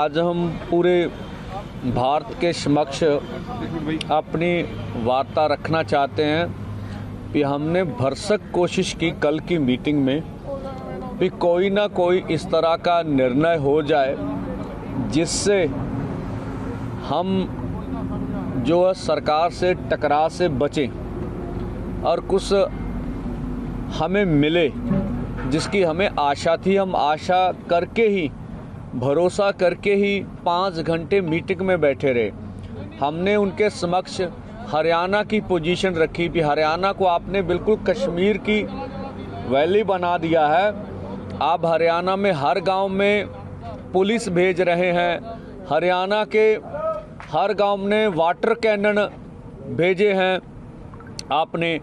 आज हम पूरे भारत के समक्ष अपनी वार्ता रखना चाहते हैं कि हमने भरसक कोशिश की कल की मीटिंग में कि कोई ना कोई इस तरह का निर्णय हो जाए जिससे हम जो है सरकार से टकराव से बचें और कुछ हमें मिले जिसकी हमें आशा थी। हम आशा करके ही, भरोसा करके ही 5 घंटे मीटिंग में बैठे रहे। हमने उनके समक्ष हरियाणा की पोजीशन रखी कि हरियाणा को आपने बिल्कुल कश्मीर की वैली बना दिया है। आप हरियाणा में हर गांव में पुलिस भेज रहे हैं, हरियाणा के हर गांव में वाटर कैनन भेजे हैं आपने,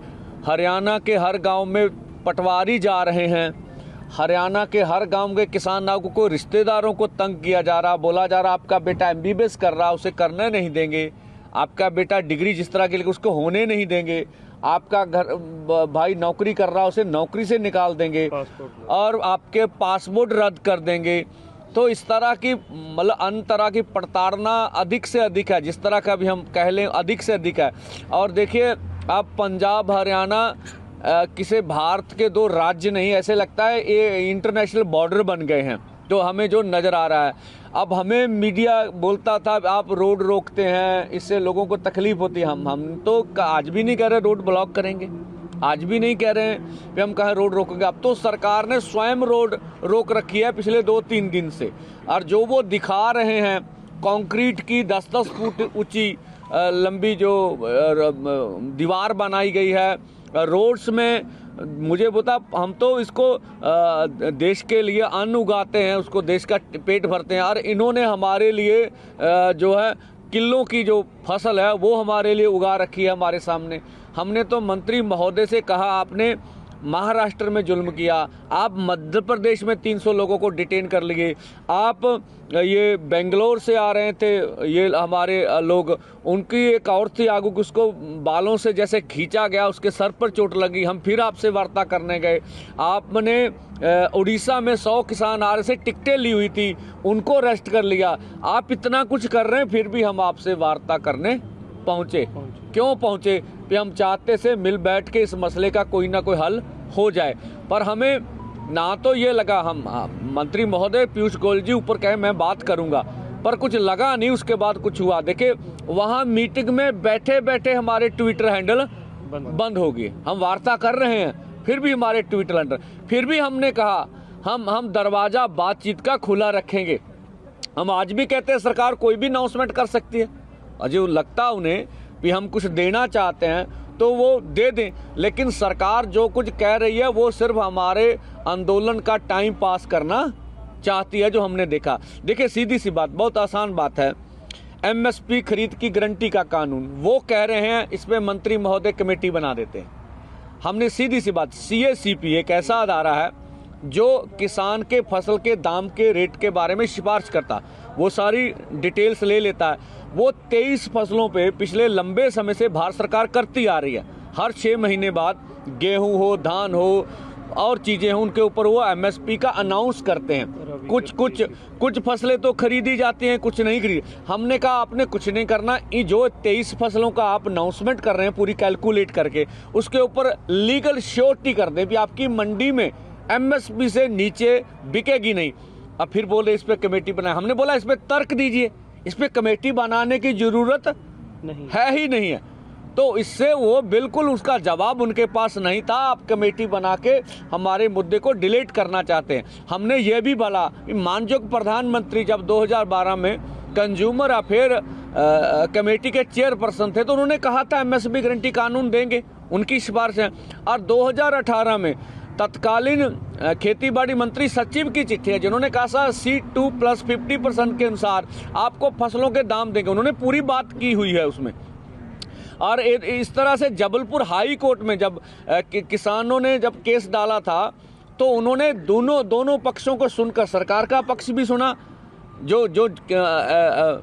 हरियाणा के हर गांव में पटवारी जा रहे हैं, हरियाणा के हर गांव के किसानों को रिश्तेदारों को तंग किया जा रहा, बोला जा रहा आपका बेटा MBBS कर रहा उसे करने नहीं देंगे, आपका बेटा डिग्री जिस तरह के लिए उसको होने नहीं देंगे, आपका घर भाई नौकरी कर रहा उसे नौकरी से निकाल देंगे और आपके पासपोर्ट रद्द कर देंगे। तो इस तरह की मतलब अन्य तरह की प्रताड़ना अधिक से अधिक है, जिस तरह का भी हम कह लें अधिक से अधिक है। और देखिए अब पंजाब हरियाणा किसी भारत के 2 राज्य नहीं, ऐसे लगता है ये इंटरनेशनल बॉर्डर बन गए हैं। तो हमें जो नज़र आ रहा है, अब हमें मीडिया बोलता था आप रोड रोकते हैं इससे लोगों को तकलीफ होती है। हम तो आज भी नहीं कह रहे रोड ब्लॉक करेंगे, आज भी नहीं कह रहे हैं कि हम कहें रोड रोकेंगे। अब तो सरकार ने स्वयं रोड रोक रखी है पिछले 2-3 दिन से, और जो वो दिखा रहे हैं कंक्रीट की 10-10 फुट ऊंची लंबी जो दीवार बनाई गई है रोड्स में, मुझे बता हम तो इसको देश के लिए अन्न उगाते हैं, उसको देश का पेट भरते हैं, और इन्होंने हमारे लिए जो है किलों की जो फसल है वो हमारे लिए उगा रखी है हमारे सामने। हमने तो मंत्री महोदय से कहा आपने महाराष्ट्र में जुल्म किया, आप मध्य प्रदेश में 300 लोगों को डिटेन कर लिए, आप ये बेंगलोर से आ रहे थे ये हमारे लोग, उनकी एक और थी आगू उसको बालों से जैसे खींचा गया, उसके सर पर चोट लगी, हम फिर आपसे वार्ता करने गए। आपने उड़ीसा में 100 किसान आ रहे से टिकटें ली हुई थी, उनको अरेस्ट कर लिया। आप इतना कुछ कर रहे हैं फिर भी हम आपसे वार्ता करने पहुँचे। क्यों पहुँचे? कि हम चाहते से मिल बैठ के इस मसले का कोई ना कोई हल हो जाए। पर हमें ना तो ये लगा, हम मंत्री महोदय पीयूष गोयल जी ऊपर कहे मैं बात करूंगा, पर कुछ लगा नहीं, उसके बाद कुछ हुआ। देखिए वहाँ मीटिंग में बैठे बैठे हमारे ट्विटर हैंडल बंद हो गए। हम वार्ता कर रहे हैं फिर भी हमारे ट्विटर हैंडल, फिर भी हमने कहा हम दरवाजा बातचीत का खुला रखेंगे। हम आज भी कहते हैं सरकार कोई भी अनाउंसमेंट कर सकती है, अजय लगता उन्हें भी हम कुछ देना चाहते हैं तो वो दे दें, लेकिन सरकार जो कुछ कह रही है वो सिर्फ हमारे आंदोलन का टाइम पास करना चाहती है, जो हमने देखा। देखिए सीधी सी बात, बहुत आसान बात है, MSP खरीद की गारंटी का कानून, वो कह रहे हैं इसमें मंत्री महोदय कमेटी बना देते हैं। हमने सीधी सी बात, CACP एक ऐसा अदारा है जो किसान के फसल के दाम के रेट के बारे में सिफारिश करता, वो सारी डिटेल्स ले लेता है। वो 23 फसलों पे पिछले लंबे समय से भारत सरकार करती आ रही है। हर 6 महीने बाद गेहूं हो, धान हो और चीज़ें हों, उनके ऊपर वो MSP का अनाउंस करते हैं। कुछ फसलें तो खरीदी जाती हैं, कुछ नहीं खरीदी। हमने कहा आपने कुछ नहीं करना, ये जो 23 फसलों का आप अनाउंसमेंट कर रहे हैं पूरी कैलकुलेट करके, उसके ऊपर लीगल श्योरिटी कर दें कि आपकी मंडी में MSP से नीचे बिकेगी नहीं। अब फिर बोले इस पर कमेटी बनाए, हमने बोला इस पर तर्क दीजिए, इस पर कमेटी बनाने की जरूरत नहीं है ही नहीं है। तो इससे वो बिल्कुल उसका जवाब उनके पास नहीं था, आप कमेटी बना के हमारे मुद्दे को डिलीट करना चाहते हैं। हमने ये भी बोला, माननीय प्रधानमंत्री जब 2012 में कंज्यूमर अफेयर कमेटी के चेयरपर्सन थे तो उन्होंने कहा था MSP गारंटी कानून देंगे, उनकी सिफारिश है। और 2018 में तत्कालीन खेती बाड़ी मंत्री सचिव की चिट्ठी है जिन्होंने कहा था C2 प्लस 50% के अनुसार आपको फसलों के दाम देंगे, उन्होंने पूरी बात की हुई है उसमें। और इस तरह से जबलपुर हाई कोर्ट में जब किसानों ने जब केस डाला था तो उन्होंने दोनों पक्षों को सुनकर सरकार का पक्ष भी सुना, जो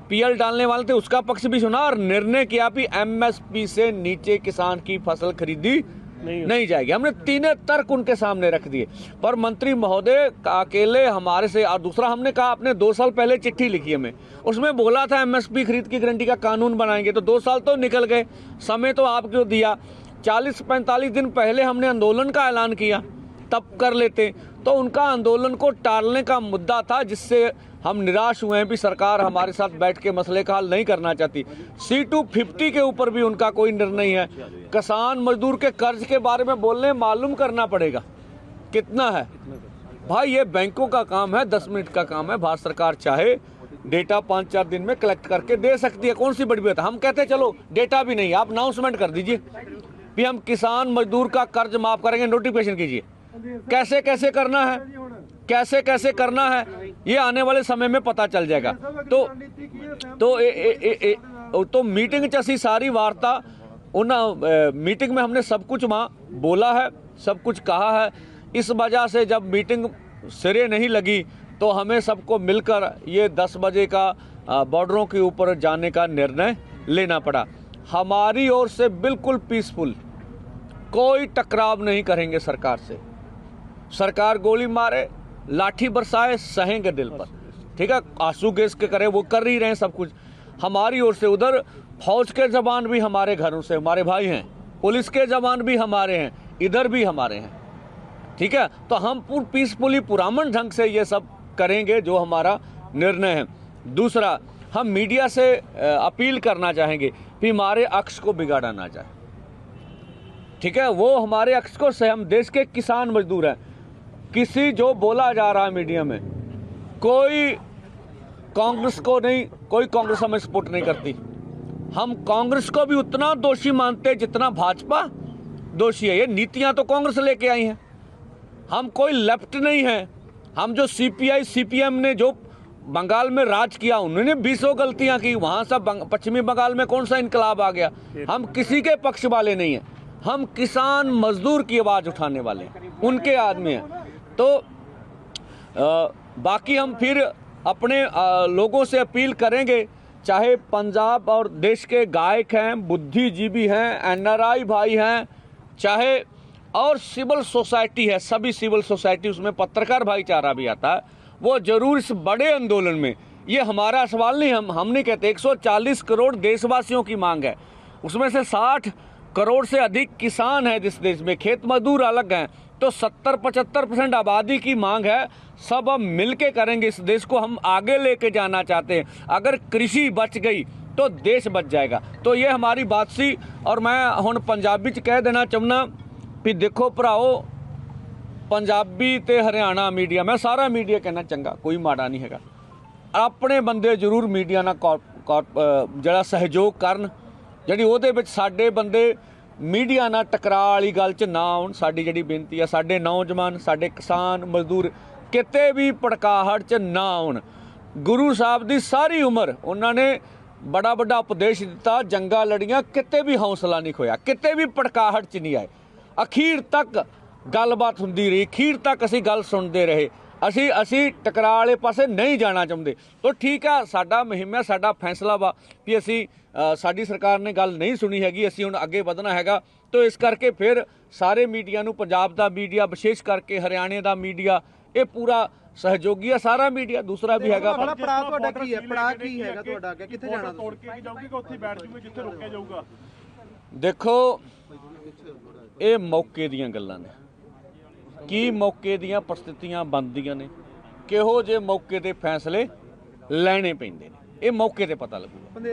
PL डालने वाले थे उसका पक्ष भी सुना, और निर्णय किया कि MSP से नीचे किसान की फसल खरीदी नहीं जाएगी। हमने तीनों तर्क उनके सामने रख दिए, पर मंत्री महोदय अकेले हमारे से। और दूसरा हमने कहा, आपने 2 साल पहले चिट्ठी लिखी हमें, उसमें बोला था एमएसपी खरीद की गारंटी का कानून बनाएंगे, तो 2 साल तो निकल गए, समय तो आप क्यों दिया? 40-45 दिन पहले हमने आंदोलन का ऐलान किया, तब कर लेते। तो उनका आंदोलन को टालने का मुद्दा था, जिससे हम निराश हुए हैं भी सरकार हमारे साथ बैठ के मसले का हल नहीं करना चाहती। C-250 के ऊपर भी उनका कोई निर्णय है। किसान मजदूर के कर्ज के बारे में बोलने, मालूम करना पड़ेगा कितना है भाई। ये बैंकों का काम है, 10 मिनट का काम है। भारत सरकार चाहे डेटा 5-4 दिन में कलेक्ट करके दे सकती है, कौन सी बड़ी बात है। हम कहते हैं चलो डेटा भी नहीं, आप अनाउंसमेंट कर दीजिए भी हम किसान मजदूर का कर्ज माफ करेंगे, नोटिफिकेशन कीजिए। कैसे कैसे करना है, कैसे कैसे करना है, ये आने वाले समय में पता चल जाएगा। तो मीटिंग च असी सारी वार्ता उन मीटिंग में हमने सब कुछ वहाँ बोला है, सब कुछ कहा है। इस वजह से जब मीटिंग सिरे नहीं लगी तो हमें सबको मिलकर ये 10 बजे का बॉर्डरों के ऊपर जाने का निर्णय लेना पड़ा। हमारी ओर से बिल्कुल पीसफुल, कोई टकराव नहीं करेंगे सरकार से। सरकार गोली मारे, लाठी बरसाए, सहेंगे दिल पर, ठीक है। आंसू गैस के करे, वो कर ही रहे हैं सब कुछ हमारी ओर से। उधर फौज के जवान भी हमारे घरों से हमारे भाई हैं, पुलिस के जवान भी हमारे हैं, इधर भी हमारे हैं, ठीक है। तो हम पीसफुली पुरामन ढंग से ये सब करेंगे जो हमारा निर्णय है। दूसरा, हम मीडिया से अपील करना चाहेंगे कि हमारे अक्ष को बिगाड़ा ना जाए, ठीक है। वो हमारे अक्ष को से, हम देश के किसान मजदूर हैं। किसी जो बोला जा रहा है मीडिया में, कोई कांग्रेस को नहीं, कोई कांग्रेस हमें सपोर्ट नहीं करती। हम कांग्रेस को भी उतना दोषी मानते हैं जितना भाजपा दोषी है। ये नीतियां तो कांग्रेस लेके आई हैं, हम कोई लेफ्ट नहीं है। हम जो CPI CPM ने जो बंगाल में राज किया, उन्होंने 20 गलतियां की, वहां सब पश्चिमी बंगाल में कौन सा इनकलाब आ गया। हम किसी के पक्ष वाले नहीं हैं, हम किसान मजदूर की आवाज़ उठाने वाले उनके आदमी हैं। तो बाकी हम फिर अपने लोगों से अपील करेंगे, चाहे पंजाब और देश के गायक हैं, बुद्धिजीवी हैं, NRI भाई हैं, चाहे और सिविल सोसाइटी है, सभी सिविल सोसाइटी, उसमें पत्रकार भाईचारा भी आता है, वो जरूर इस बड़े आंदोलन में, ये हमारा सवाल नहीं, हम नहीं कहते, 140 करोड़ देशवासियों की मांग है, उसमें से 60 करोड़ से अधिक किसान हैं जिस देश में, खेत मजदूर अलग हैं, तो 70-75% आबादी की मांग है। सब हम मिलके करेंगे, इस देश को हम आगे लेके जाना चाहते हैं। अगर कृषि बच गई तो देश बच जाएगा। तो ये हमारी बात सी। और मैं हुण पंजाबी च कह देना चाहना भी देखो भराओ, पंजाबी ते हरियाणा मीडिया, मैं सारा मीडिया कहना चंगा, कोई माड़ा नहीं हैगा। अपने बंदे जरूर मीडिया नाल जिहड़ा सहयोग करन, जिहड़ी ओहदे विच साडे बंदे मीडिया नाल टकराਅ वाली गल च ना आउण। साडी जिहड़ी बेनती है, साडे नौजवान, साडे किसान मजदूर किते भी भड़काहट च ना आउण। गुरु साहब दी सारी उम्र उन्होंने बड़ा बड़ा उपदेश दिता, जंगा लड़ियां, किते भी हौसला नहीं खोया, किते भी भड़काहट च नहीं आए। अखीर तक गलबात हुंदी रही, अखीर तक असी गल सुनते रहे। असी टकराਅ वाले पासे नहीं जाना चाहते। तो ठीक है, साडा मुहिम है, साडा फैसला वा कि असी साडी सरकार ने गल नहीं सुनी हैगी, असी हुण अगे वधना हैगा। तो इस करके फिर सारे मीडिया नूं, पंजाब दा मीडिया विशेष करके हरियाणे दा मीडिया, ये पूरा सहयोगी है, सारा मीडिया, दूसरा भी हैगा। देखो ये मौके दीयां गल्लां ने, की मौके दीयां परिस्थितियां बनदियां ने, किहो जे मौके ते फैसले लैणे पैंदे ने, ये मौके ते पता लगूगा।